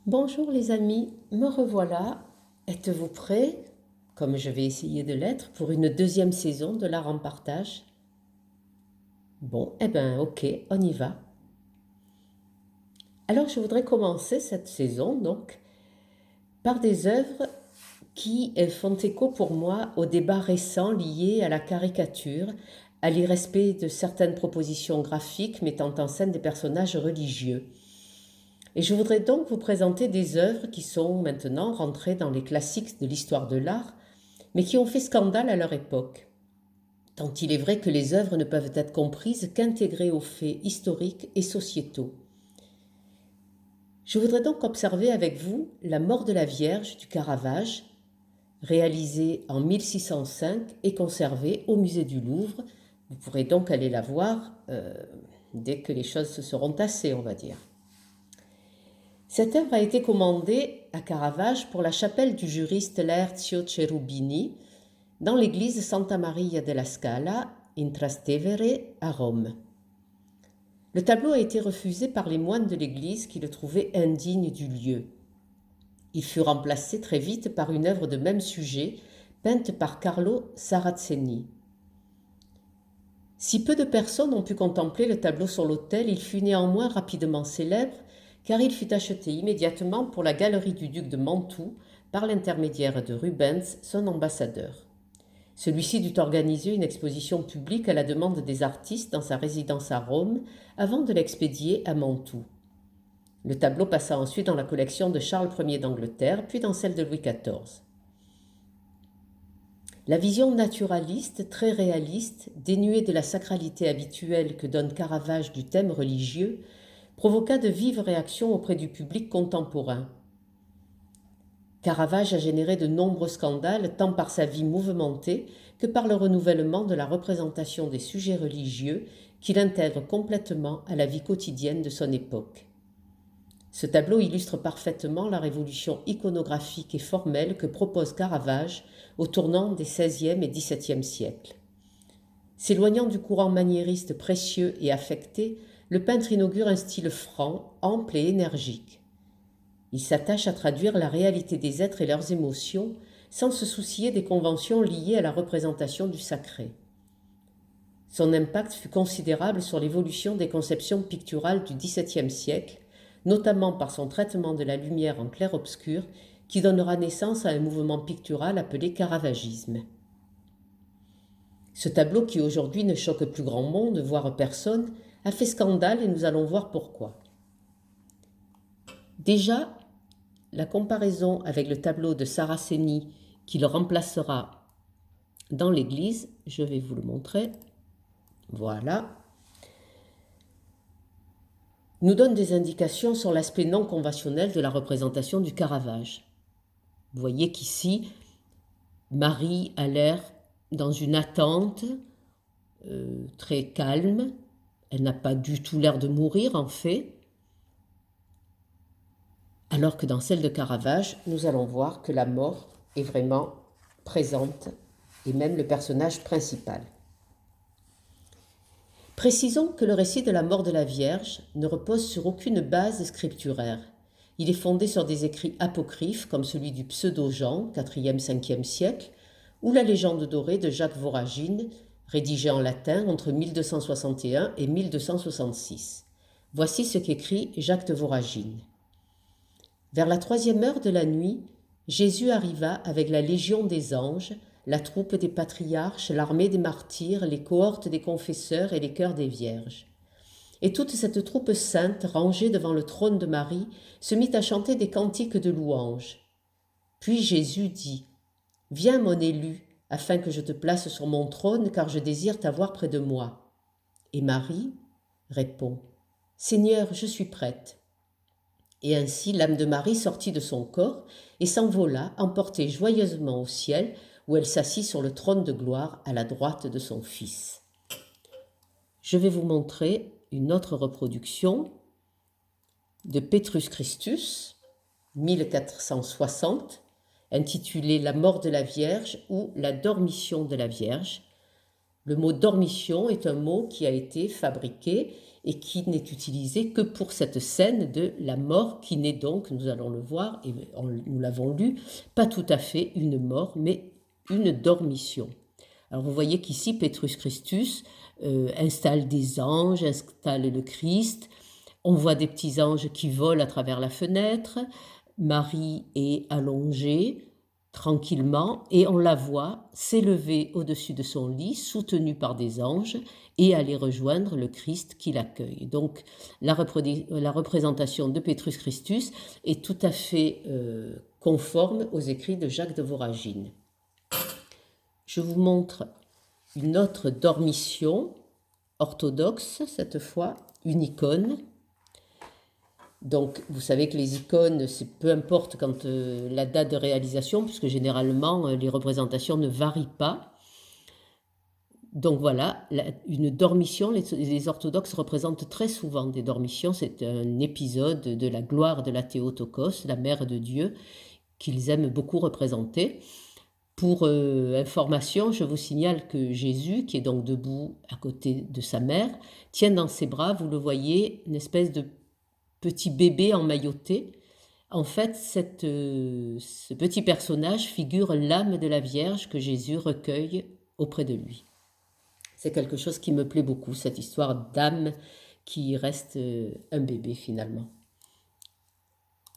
Bonjour les amis, me revoilà. Êtes-vous prêts, comme je vais essayer de l'être, pour une deuxième saison de l'art en partage? Bon, ok, on y va. Alors je voudrais commencer cette saison donc par des œuvres qui font écho pour moi aux débats récents liés à la caricature, à l'irrespect de certaines propositions graphiques mettant en scène des personnages religieux. Et je voudrais donc vous présenter des œuvres qui sont maintenant rentrées dans les classiques de l'histoire de l'art, mais qui ont fait scandale à leur époque. Tant il est vrai que les œuvres ne peuvent être comprises qu'intégrées aux faits historiques et sociétaux. Je voudrais donc observer avec vous La mort de la Vierge du Caravage, réalisée en 1605 et conservée au musée du Louvre. Vous pourrez donc aller la voir dès que les choses se seront tassées, on va dire. Cette œuvre a été commandée à Caravage pour la chapelle du juriste Laertio Cherubini dans l'église Santa Maria della Scala in Trastevere à Rome. Le tableau a été refusé par les moines de l'église qui le trouvaient indigne du lieu. Il fut remplacé très vite par une œuvre de même sujet peinte par Carlo Saraceni. Si peu de personnes ont pu contempler le tableau sur l'autel, il fut néanmoins rapidement célèbre car il fut acheté immédiatement pour la galerie du duc de Mantoue par l'intermédiaire de Rubens, son ambassadeur. Celui-ci dut organiser une exposition publique à la demande des artistes dans sa résidence à Rome avant de l'expédier à Mantoue. Le tableau passa ensuite dans la collection de Charles Ier d'Angleterre, puis dans celle de Louis XIV. La vision naturaliste, très réaliste, dénuée de la sacralité habituelle que donne Caravage du thème religieux, provoqua de vives réactions auprès du public contemporain. Caravage a généré de nombreux scandales tant par sa vie mouvementée que par le renouvellement de la représentation des sujets religieux qu'il intègre complètement à la vie quotidienne de son époque. Ce tableau illustre parfaitement la révolution iconographique et formelle que propose Caravage au tournant des XVIe et XVIIe siècles. S'éloignant du courant maniériste précieux et affecté, le peintre inaugure un style franc, ample et énergique. Il s'attache à traduire la réalité des êtres et leurs émotions sans se soucier des conventions liées à la représentation du sacré. Son impact fut considérable sur l'évolution des conceptions picturales du XVIIe siècle, notamment par son traitement de la lumière en clair-obscur qui donnera naissance à un mouvement pictural appelé caravagisme. Ce tableau, qui aujourd'hui ne choque plus grand monde, voire personne, a fait scandale et nous allons voir pourquoi. Déjà, la comparaison avec le tableau de Saraceni qui le remplacera dans l'église, je vais vous le montrer, voilà, nous donne des indications sur l'aspect non conventionnel de la représentation du Caravage. Vous voyez qu'ici, Marie a l'air dans une attente très calme, elle n'a pas du tout l'air de mourir en fait, alors que dans celle de Caravage, nous allons voir que la mort est vraiment présente, et même le personnage principal. Précisons que le récit de la mort de la Vierge ne repose sur aucune base scripturaire. Il est fondé sur des écrits apocryphes comme celui du Pseudo-Jean, 4e, 5e siècle, ou la légende dorée de Jacques Voragine, rédigée en latin entre 1261 et 1266. Voici ce qu'écrit Jacques de Voragine. Vers la 3e heure de la nuit, Jésus arriva avec la légion des anges, la troupe des patriarches, l'armée des martyrs, les cohortes des confesseurs et les chœurs des vierges. Et toute cette troupe sainte, rangée devant le trône de Marie, se mit à chanter des cantiques de louange. Puis Jésus dit : « Viens, mon élu, afin que je te place sur mon trône, car je désire t'avoir près de moi. » Et Marie répond : « Seigneur, je suis prête. » Et ainsi l'âme de Marie sortit de son corps et s'envola, emportée joyeusement au ciel, où elle s'assit sur le trône de gloire à la droite de son Fils. Je vais vous montrer une autre reproduction de Petrus Christus, 1460, intitulée La mort de la Vierge ou La dormition de la Vierge. Le mot dormition est un mot qui a été fabriqué et qui n'est utilisé que pour cette scène de la mort qui n'est donc, nous allons le voir et nous l'avons lu, pas tout à fait une mort mais une dormition. Alors vous voyez qu'ici Petrus Christus installe des anges, installe le Christ, on voit des petits anges qui volent à travers la fenêtre, Marie est allongée tranquillement et on la voit s'élever au-dessus de son lit, soutenue par des anges, et aller rejoindre le Christ qui l'accueille. Donc la représentation de Petrus Christus est tout à fait conforme aux écrits de Jacques de Voragine. Je vous montre une autre dormition orthodoxe, cette fois, une icône. Donc, vous savez que les icônes, c'est peu importe quand la date de réalisation, puisque généralement, les représentations ne varient pas. Donc voilà, une dormition, les orthodoxes représentent très souvent des dormitions. C'est un épisode de la gloire de la Théotokos, la mère de Dieu, qu'ils aiment beaucoup représenter. Pour information, je vous signale que Jésus, qui est donc debout à côté de sa mère, tient dans ses bras, vous le voyez, une espèce de petit bébé emmailloté. En fait, ce petit personnage figure l'âme de la Vierge que Jésus recueille auprès de lui. C'est quelque chose qui me plaît beaucoup, cette histoire d'âme qui reste un bébé finalement.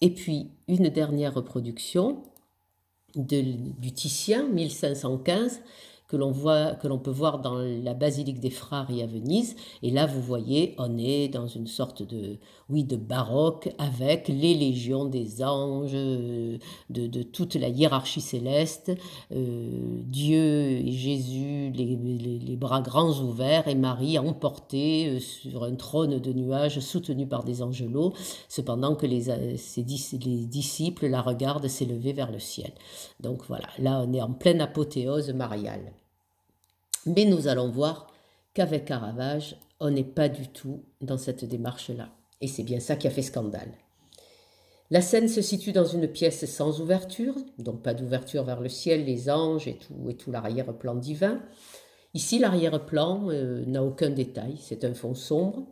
Et puis, une dernière reproduction du Titien, 1515, que l'on peut voir dans la basilique des Frari à Venise. Et là, vous voyez, on est dans une sorte de baroque avec les légions des anges, de toute la hiérarchie céleste, Dieu et Jésus, les bras grands ouverts, et Marie emportée sur un trône de nuages soutenu par des angelots, cependant que les disciples la regardent s'élever vers le ciel. Donc voilà, là on est en pleine apothéose mariale. Mais nous allons voir qu'avec Caravage, on n'est pas du tout dans cette démarche-là. Et c'est bien ça qui a fait scandale. La scène se situe dans une pièce sans ouverture, donc pas d'ouverture vers le ciel, les anges et tout l'arrière-plan divin. Ici, l'arrière-plan n'a aucun détail, c'est un fond sombre.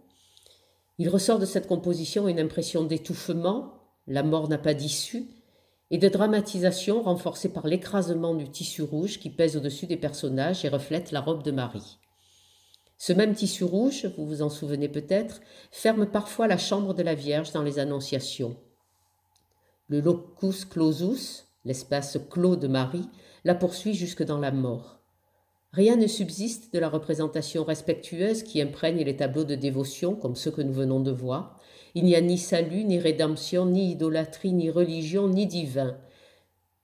Il ressort de cette composition une impression d'étouffement, la mort n'a pas d'issue, et de dramatisation renforcée par l'écrasement du tissu rouge qui pèse au-dessus des personnages et reflète la robe de Marie. Ce même tissu rouge, vous vous en souvenez peut-être, ferme parfois la chambre de la Vierge dans les Annonciations. Le locus clausus, l'espace clos de Marie, la poursuit jusque dans la mort. Rien ne subsiste de la représentation respectueuse qui imprègne les tableaux de dévotion comme ceux que nous venons de voir. Il n'y a ni salut, ni rédemption, ni idolâtrie, ni religion, ni divin.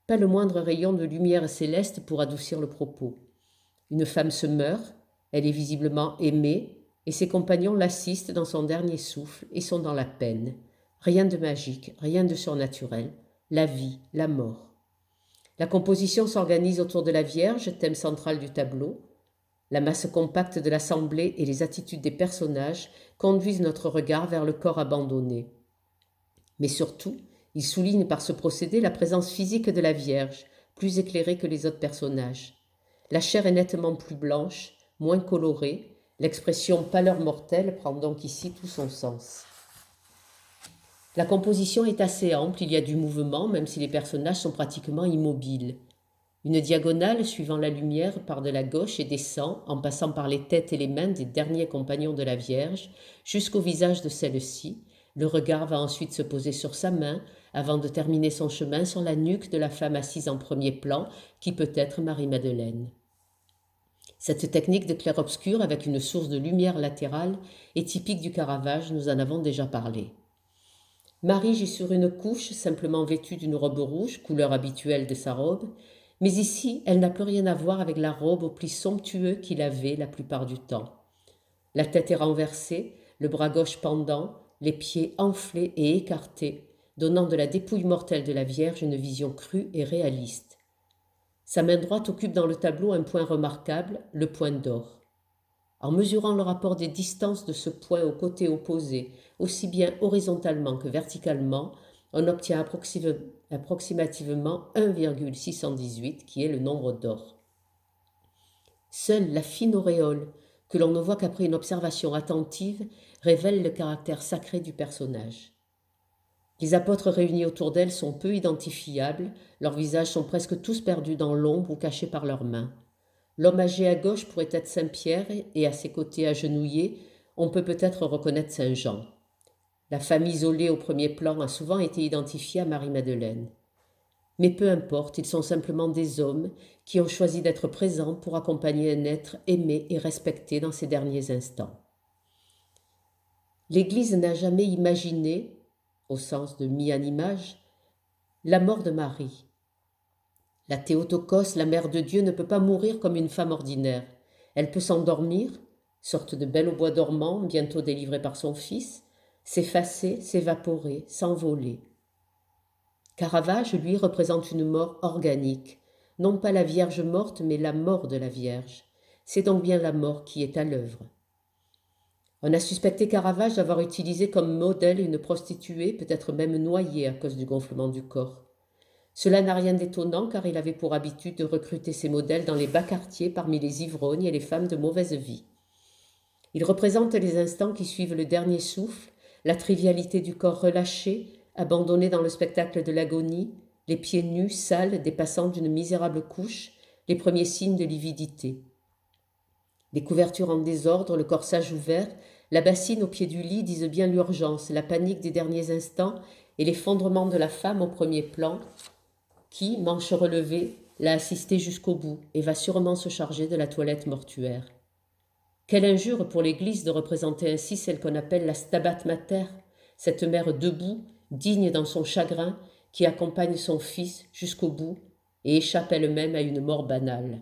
Pas le moindre rayon de lumière céleste pour adoucir le propos. Une femme se meurt, elle est visiblement aimée, et ses compagnons l'assistent dans son dernier souffle et sont dans la peine. Rien de magique, rien de surnaturel, la vie, la mort. La composition s'organise autour de la Vierge, thème central du tableau. La masse compacte de l'assemblée et les attitudes des personnages conduisent notre regard vers le corps abandonné. Mais surtout, il souligne par ce procédé la présence physique de la Vierge, plus éclairée que les autres personnages. La chair est nettement plus blanche, moins colorée, l'expression pâleur mortelle prend donc ici tout son sens. La composition est assez ample, il y a du mouvement, même si les personnages sont pratiquement immobiles. Une diagonale suivant la lumière part de la gauche et descend en passant par les têtes et les mains des derniers compagnons de la Vierge jusqu'au visage de celle-ci. Le regard va ensuite se poser sur sa main avant de terminer son chemin sur la nuque de la femme assise en premier plan qui peut être Marie-Madeleine. Cette technique de clair-obscur avec une source de lumière latérale est typique du Caravage, nous en avons déjà parlé. Marie gît sur une couche simplement vêtue d'une robe rouge, couleur habituelle de sa robe, mais ici, elle n'a plus rien à voir avec la robe au pli somptueux qu'il avait la plupart du temps. La tête est renversée, le bras gauche pendant, les pieds enflés et écartés, donnant de la dépouille mortelle de la Vierge une vision crue et réaliste. Sa main droite occupe dans le tableau un point remarquable, le point d'or. En mesurant le rapport des distances de ce point au côté opposé, aussi bien horizontalement que verticalement, on obtient approximativement 1,618 qui est le nombre d'or. Seule la fine auréole, que l'on ne voit qu'après une observation attentive, révèle le caractère sacré du personnage. Les apôtres réunis autour d'elle sont peu identifiables, leurs visages sont presque tous perdus dans l'ombre ou cachés par leurs mains. L'homme âgé à gauche pourrait être Saint Pierre et à ses côtés agenouillés, on peut peut-être reconnaître Saint Jean. La femme isolée au premier plan a souvent été identifiée à Marie-Madeleine. Mais peu importe, ils sont simplement des hommes qui ont choisi d'être présents pour accompagner un être aimé et respecté dans ses derniers instants. L'Église n'a jamais imaginé, au sens de mis en image, la mort de Marie. La Théotokos, la mère de Dieu, ne peut pas mourir comme une femme ordinaire. Elle peut s'endormir, sorte de belle au bois dormant, bientôt délivrée par son fils, s'effacer, s'évaporer, s'envoler. Caravage, lui, représente une mort organique, non pas la Vierge morte, mais la mort de la Vierge. C'est donc bien la mort qui est à l'œuvre. On a suspecté Caravage d'avoir utilisé comme modèle une prostituée, peut-être même noyée à cause du gonflement du corps. Cela n'a rien d'étonnant car il avait pour habitude de recruter ses modèles dans les bas quartiers parmi les ivrognes et les femmes de mauvaise vie. Il représente les instants qui suivent le dernier souffle, la trivialité du corps relâché, abandonné dans le spectacle de l'agonie, les pieds nus, sales, dépassant d'une misérable couche, les premiers signes de lividité. Les couvertures en désordre, le corsage ouvert, la bassine au pied du lit disent bien l'urgence, la panique des derniers instants et l'effondrement de la femme au premier plan qui, manche relevée, l'a assistée jusqu'au bout et va sûrement se charger de la toilette mortuaire. Quelle injure pour l'Église de représenter ainsi celle qu'on appelle la Stabat Mater, cette mère debout, digne dans son chagrin, qui accompagne son fils jusqu'au bout et échappe elle-même à une mort banale.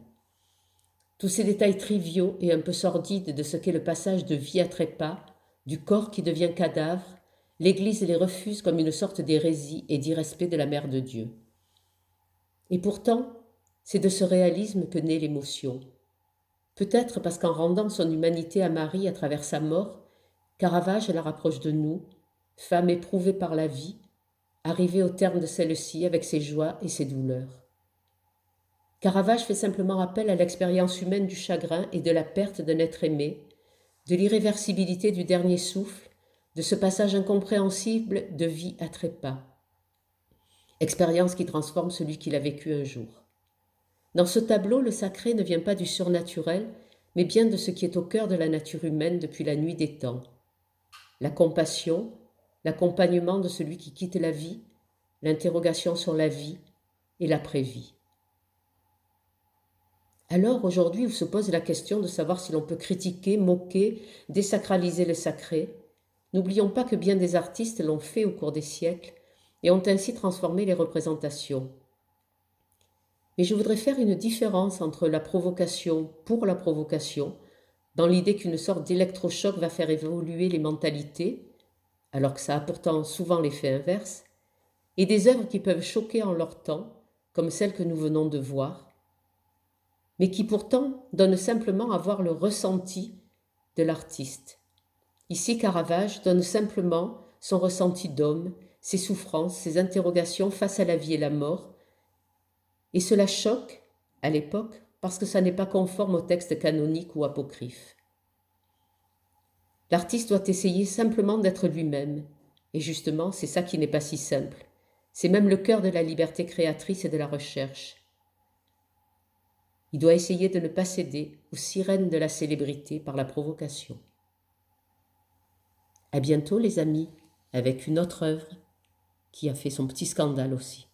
Tous ces détails triviaux et un peu sordides de ce qu'est le passage de vie à trépas, du corps qui devient cadavre, l'Église les refuse comme une sorte d'hérésie et d'irrespect de la Mère de Dieu. Et pourtant, c'est de ce réalisme que naît l'émotion. Peut-être parce qu'en rendant son humanité à Marie à travers sa mort, Caravage la rapproche de nous, femme éprouvée par la vie, arrivée au terme de celle-ci avec ses joies et ses douleurs. Caravage fait simplement appel à l'expérience humaine du chagrin et de la perte d'un être aimé, de l'irréversibilité du dernier souffle, de ce passage incompréhensible de vie à trépas. Expérience qui transforme celui qui l'a vécu un jour. Dans ce tableau, le sacré ne vient pas du surnaturel, mais bien de ce qui est au cœur de la nature humaine depuis la nuit des temps. La compassion, l'accompagnement de celui qui quitte la vie, l'interrogation sur la vie et l'après-vie. Alors aujourd'hui, où se pose la question de savoir si l'on peut critiquer, moquer, désacraliser le sacré, n'oublions pas que bien des artistes l'ont fait au cours des siècles et ont ainsi transformé les représentations. Mais je voudrais faire une différence entre la provocation pour la provocation, dans l'idée qu'une sorte d'électrochoc va faire évoluer les mentalités, alors que ça a pourtant souvent l'effet inverse, et des œuvres qui peuvent choquer en leur temps, comme celle que nous venons de voir, mais qui pourtant donnent simplement à voir le ressenti de l'artiste. Ici, Caravage donne simplement son ressenti d'homme, ses souffrances, ses interrogations face à la vie et la mort, et cela choque, à l'époque, parce que ça n'est pas conforme au texte canonique ou apocryphe. L'artiste doit essayer simplement d'être lui-même, et justement, c'est ça qui n'est pas si simple. C'est même le cœur de la liberté créatrice et de la recherche. Il doit essayer de ne pas céder aux sirènes de la célébrité par la provocation. À bientôt les amis, avec une autre œuvre qui a fait son petit scandale aussi.